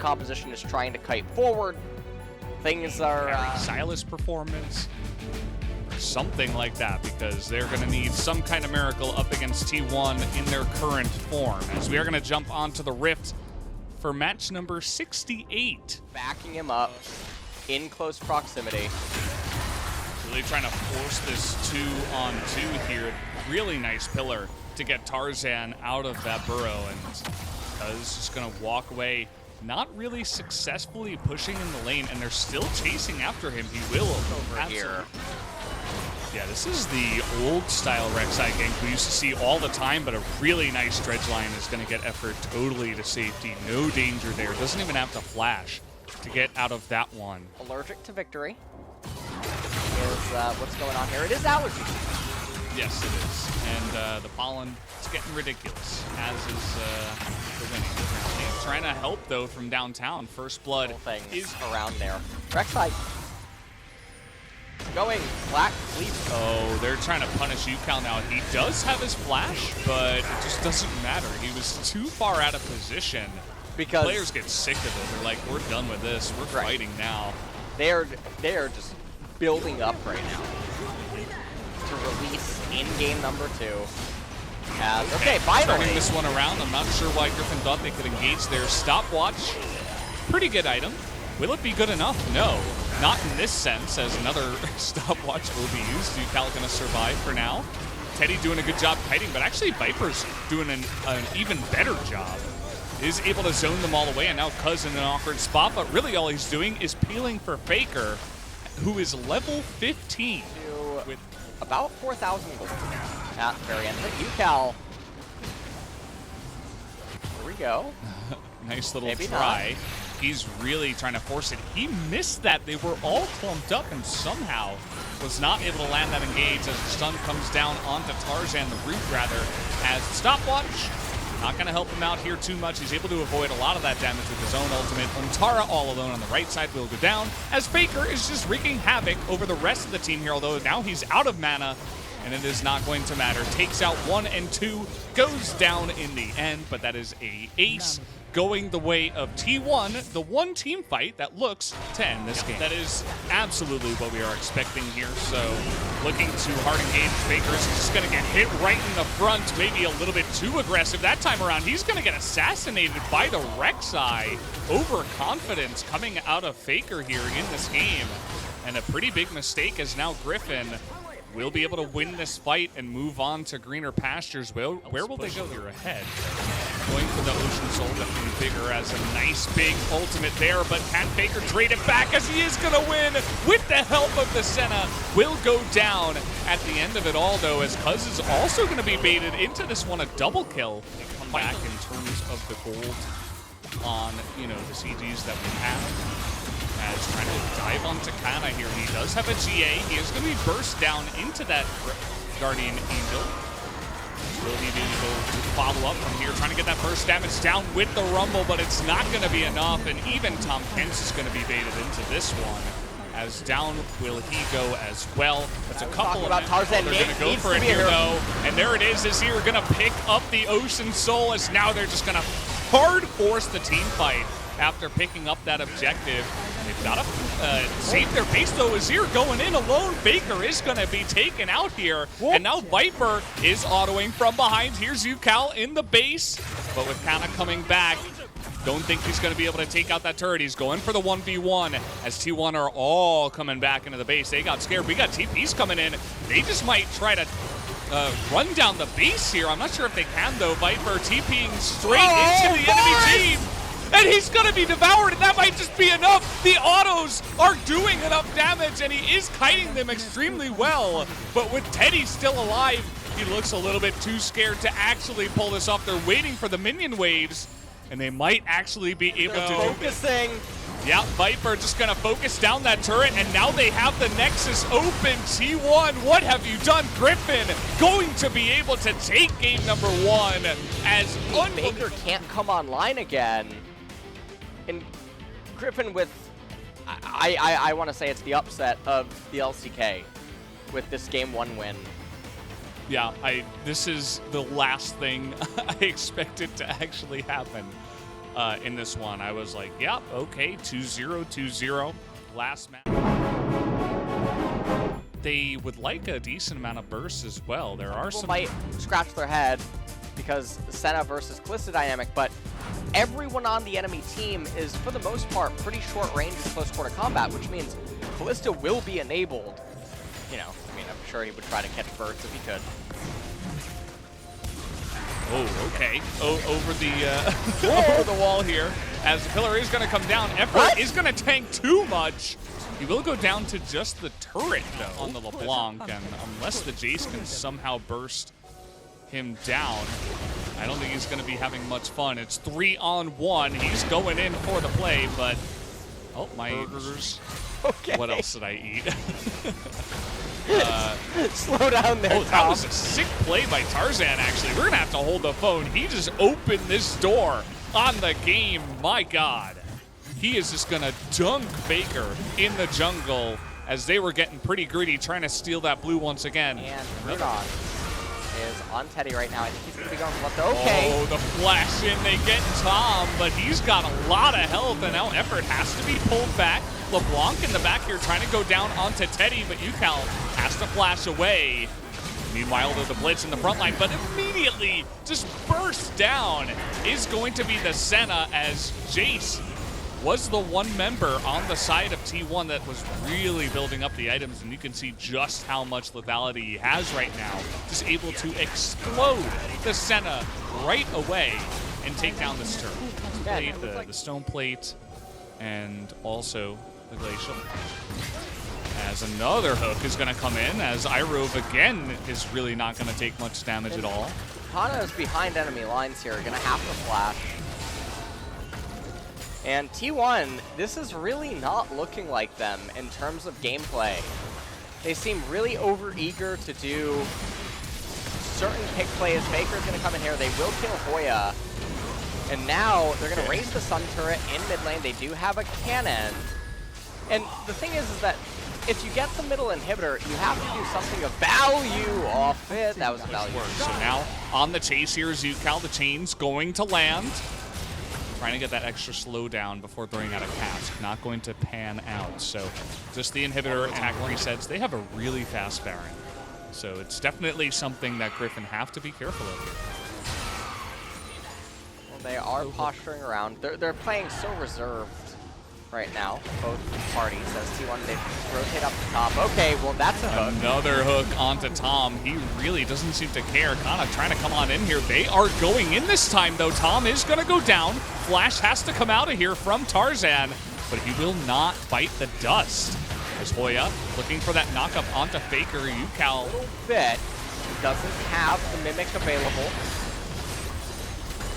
composition is trying to kite forward. Things are... Silas performance or something like that, because they're going to need some kind of miracle up against T1 in their current form. As we are going to jump onto the Rift for match number 68. Backing him up in close proximity. Really trying to force this 2-on-2 here. Really nice pillar to get Tarzan out of that burrow, and is just going to walk away, not really successfully pushing in the lane, and they're still chasing after him. He will Over here. Yeah, this is the old style Rek'Sai gank we used to see all the time, but a really nice dredge line is going to get effort totally to safety. No danger there. Doesn't even have to flash to get out of that one. Allergic to victory is what's going on here. It is allergy. Yes, it is. And the pollen is getting ridiculous, as is the winning. Trying to help, though, from downtown. First blood is around there. Rek'Sai going black sleep. Oh, they're trying to punish UCal now. He does have his flash, but it just doesn't matter. He was too far out of position. Because players get sick of it. They're like, we're done with this. We're fighting now. They are just building up right now to release in game number 2. Okay, finally. Turning this one around. I'm not sure why Griffin thought they could engage their stopwatch. Pretty good item. Will it be good enough? No. Not in this sense, as another stopwatch will be used. UCal going to survive for now. Teddy doing a good job kiting, but actually Viper's doing an even better job. Is able to zone them all away, and now Cuz in an awkward spot, but really all he's doing is peeling for Faker, who is level 15. With about 4,000 gold at the very end of it. UCal. Here we go. Nice little Maybe try. Not. He's really trying to force it. He missed that. They were all clumped up and somehow was not able to land that engage as the stun comes down onto Tarzan, the root rather, as the stopwatch. Not going to help him out here too much. He's able to avoid a lot of that damage with his own ultimate. Untara all alone on the right side will go down, as Faker is just wreaking havoc over the rest of the team here, although now he's out of mana, and it is not going to matter. Takes out 1 and 2, goes down in the end, but that is a ace going the way of T1, the one team fight that looks to end this game. That is absolutely what we are expecting here. So looking to hard engage Faker is just going to get hit right in the front, maybe a little bit too aggressive that time around. He's going to get assassinated by the Rek'Sai. Overconfidence coming out of Faker here in this game. And a pretty big mistake, as now Griffin will be able to win this fight and move on to greener pastures. Well, where will they go here ahead? Going for the Ocean Soul, definitely bigger, as a nice big ultimate there, but can Faker trade it back, as he is going to win with the help of the Senna? Will go down at the end of it all, though, as Cuz is also going to be baited into this one, a double kill. They come back in terms of the gold on, the CGs that we have. As trying to dive onto Kana here. He does have a GA. He is going to be burst down into that Guardian Angel. Will he be able to follow up from here? Trying to get that first damage down with the Rumble, but it's not going to be enough. And even Tom Kent's is going to be baited into this one. As down will he go as well. That's a couple about Tarzan. They're going to go for it here, though. And there it is here. Going to pick up the Ocean Soul, as now they're just going to hard force the team fight after picking up that objective. They've got to save their base, though. Azir going in alone. Baker is going to be taken out here. And now Viper is autoing from behind. Here's UCal in the base. But with Kana coming back, don't think he's going to be able to take out that turret. He's going for the 1v1 as T1 are all coming back into the base. They got scared. We got TPs coming in. They just might try to run down the base here. I'm not sure if they can, though. Viper TPing straight into the enemy team. And he's going to be devoured, and that might just be enough. The autos are doing enough damage, and he is kiting them extremely well. But with Teddy still alive, he looks a little bit too scared to actually pull this off. They're waiting for the minion waves, and they might actually be able to focusing. Yeah, Viper just going to focus down that turret, and now they have the Nexus open. T1, what have you done? Griffin going to be able to take game number 1 as Baker can't come online again. And Griffin with, I want to say it's the upset of the LCK with this game 1 win. Yeah, this is the last thing I expected to actually happen. in this one. I was like, yep, okay, 2-0, 2-0. Last match. They would like a decent amount of bursts as well. There are some might scratch their head because Senna versus Kalista dynamic, but everyone on the enemy team is, for the most part, pretty short range in close quarter combat, which means Kalista will be enabled. You know, I mean, I'm sure he would try to catch birds if he could. Oh, okay. Over the over the wall here, as the pillar is going to come down. Effort is going to tank too much. He will go down to just the turret, though, on the LeBlanc, and unless the Jace can somehow burst him down, I don't think he's going to be having much fun. It's 3-on-1. He's going in for the play, but oh, my burgers. Okay. What else did I eat? Slow down there, Oh, that was a sick play by Tarzan, actually. We're going to have to hold the phone. He just opened this door on the game. My God. He is just going to dunk Faker in the jungle as they were getting pretty greedy, trying to steal that blue once again. And Rudon is on Teddy right now. I think he's going to be going for left. Okay. Oh, the flash in. They get Tom, but he's got a lot of health, and now Effort has to be pulled back. LeBlanc in the back here trying to go down onto Teddy, but UCal has to flash away. Meanwhile, there's the blitz in the front line, but immediately just bursts down is going to be the Senna, as Jace was the one member on the side of T1 that was really building up the items, and you can see just how much lethality he has right now. Just able to explode the Senna right away and take down this turret. The stone plate, and also the glacial. As another hook is going to come in, as Irove again is really not going to take much damage at all. Kana is behind enemy lines here, going to have to flash. And T1, this is really not looking like them in terms of gameplay. They seem really over-eager to do certain pick plays. Faker's going to come in here. They will kill Hoya. And now they're going to raise the Sun turret in mid lane. They do have a cannon. And the thing is that if you get the middle inhibitor, you have to do something of value off it. That was a value. So now on the chase here is UCal. The chain's going to land. Trying to get that extra slowdown before throwing out a cask. Not going to pan out. So just the inhibitor attack resets. They have a really fast Baron. So it's definitely something that Griffin have to be careful of here. Well, they are posturing around. They're playing so reserved right now, both parties, as T1, they rotate up the top. Okay, well, that's a hook. Another hook onto Tom. He really doesn't seem to care. Kana trying to come on in here. They are going in this time, though. Tom is going to go down. Flash has to come out of here from Tarzan, but he will not bite the dust. As Hoya looking for that knockup onto Faker. UCal. A little bit. He doesn't have the Mimic available.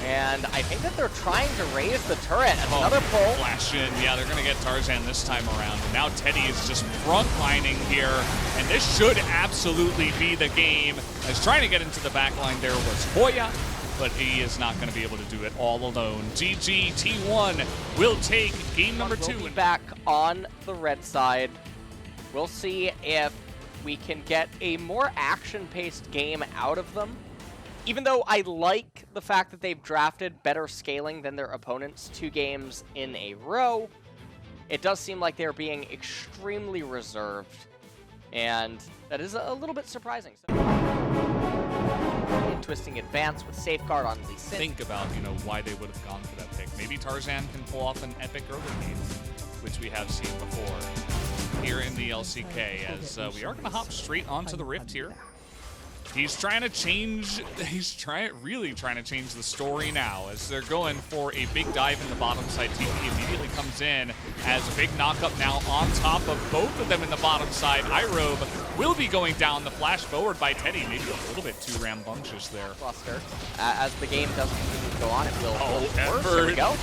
And I think that they're trying to raise the turret. Another pull. Flash in. Yeah, they're going to get Tarzan this time around. And now Teddy is just front-lining here. And this should absolutely be the game. As trying to get into the back line there was Hoya, but he is not going to be able to do it all alone. GG T1 will take game number 2. We'll be back on the red side. We'll see if we can get a more action-paced game out of them. Even though I like the fact that they've drafted better scaling than their opponents 2 games in a row, it does seem like they're being extremely reserved, and that is a little bit surprising. So, twisting advance with Safeguard on Lee Sin. Think about, why they would have gone for that pick. Maybe Tarzan can pull off an epic early game, which we have seen before here in the LCK, as we are going to hop straight onto the Rift here. He's trying to change, really trying to change the story now, as they're going for a big dive in the bottom side. TP immediately comes in as a big knockup now on top of both of them in the bottom side. Irobe will be going down. The flash forward by Teddy, maybe a little bit too rambunctious there. Cluster. As the game doesn't continue to go on, it will worse. There we go.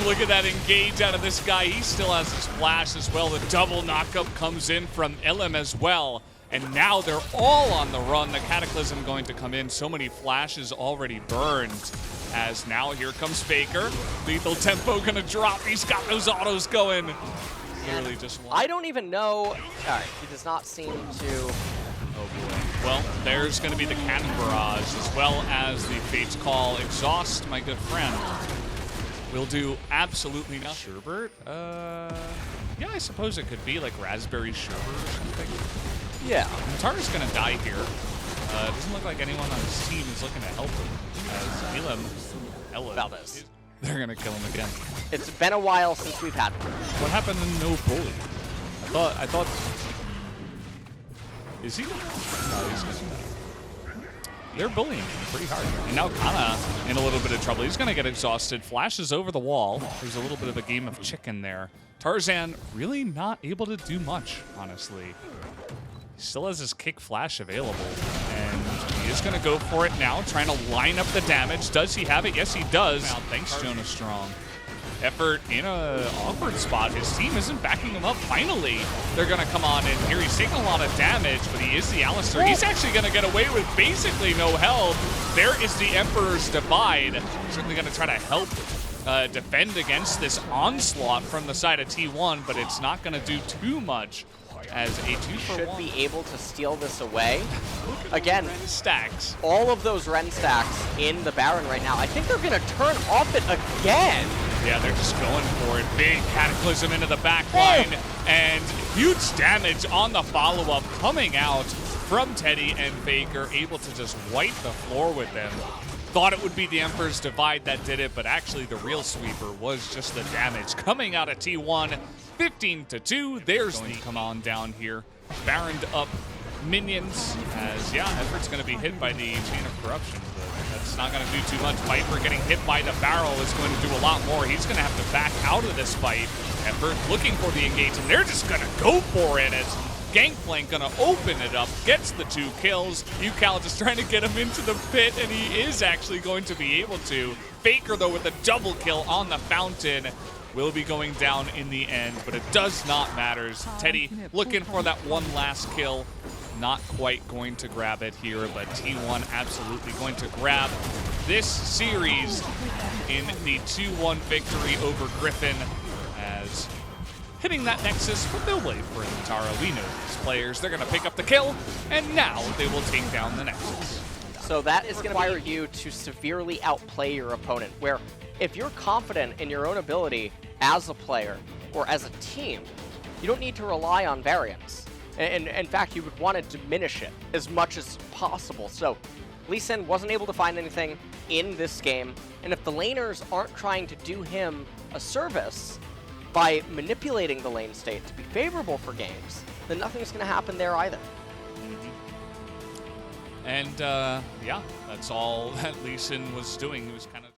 Look at that engage out of this guy. He still has his flash as well. The double knockup comes in from Elim as well. And now they're all on the run. The Cataclysm going to come in. So many flashes already burned. As now here comes Faker. Lethal tempo gonna drop. He's got those autos going. Literally just one. I don't even know. All right, he does not seem to. Oh boy. Well, there's gonna be the Cannon Barrage as well as the Fate's Call Exhaust, my good friend. will do absolutely nothing. Sherbert? Yeah, I suppose it could be like raspberry sherbet or something. Yeah. Tara's gonna die here. It doesn't look like anyone on his team is looking to help him. As Elam, Valdez. They're gonna kill him again. It's been a while since we've had one. What happened to no bully? I thought. Is he? No, he's just. They're bullying him pretty hard. And now Kana in a little bit of trouble. He's gonna get exhausted. Flashes over the wall. There's a little bit of a game of chicken there. Tarzan really not able to do much, honestly. He still has his kick flash available. And he is gonna go for it now, trying to line up the damage. Does he have it? Yes, he does. Now, thanks, Jonah Strong. Effort in an awkward spot. His team isn't backing him up. Finally, they're going to come on in here. He's taking a lot of damage, but he is the Alistair. He's actually going to get away with basically no health. There is the Emperor's Divide. Certainly going to try to help defend against this onslaught from the side of T1, but it's not going to do too much as a 2-for-1. Should be able to steal this away. Again, Ren stacks. all of those Ren stacks in the Baron right now. I think they're going to turn off it again. Yeah, they're just going for it. Big Cataclysm into the back line, and huge damage on the follow-up coming out from Teddy and Faker, able to just wipe the floor with them. Thought it would be the Emperor's Divide that did it, but actually the real sweeper was just the damage coming out of T1. 15-2, there's the come on down here. Baroned up minions, as Effort's going to be hit by the Chain of Corruption, but that's not going to do too much. Viper getting hit by the barrel is going to do a lot more. He's going to have to back out of this fight. Effort looking for the engage, and they're just going to go for it as Gangplank going to open it up, gets the 2 kills. UCal just trying to get him into the pit, and he is actually going to be able to. Faker, though, with a double kill on the fountain, will be going down in the end, but it does not matter. Teddy looking for that one last kill. Not quite going to grab it here, but T1 absolutely going to grab this series in the 2-1 victory over Griffin, as hitting that Nexus, but they'll wait for Tara. We know these players. They're going to pick up the kill, and now they will take down the Nexus. So that is going to require you to severely outplay your opponent, where if you're confident in your own ability as a player or as a team, you don't need to rely on variance. And in fact, you would want to diminish it as much as possible. So Lee Sin wasn't able to find anything in this game, and if the laners aren't trying to do him a service by manipulating the lane state to be favorable for games, then nothing's going to happen there either. And yeah, that's all that Lee Sin was doing. He was kind of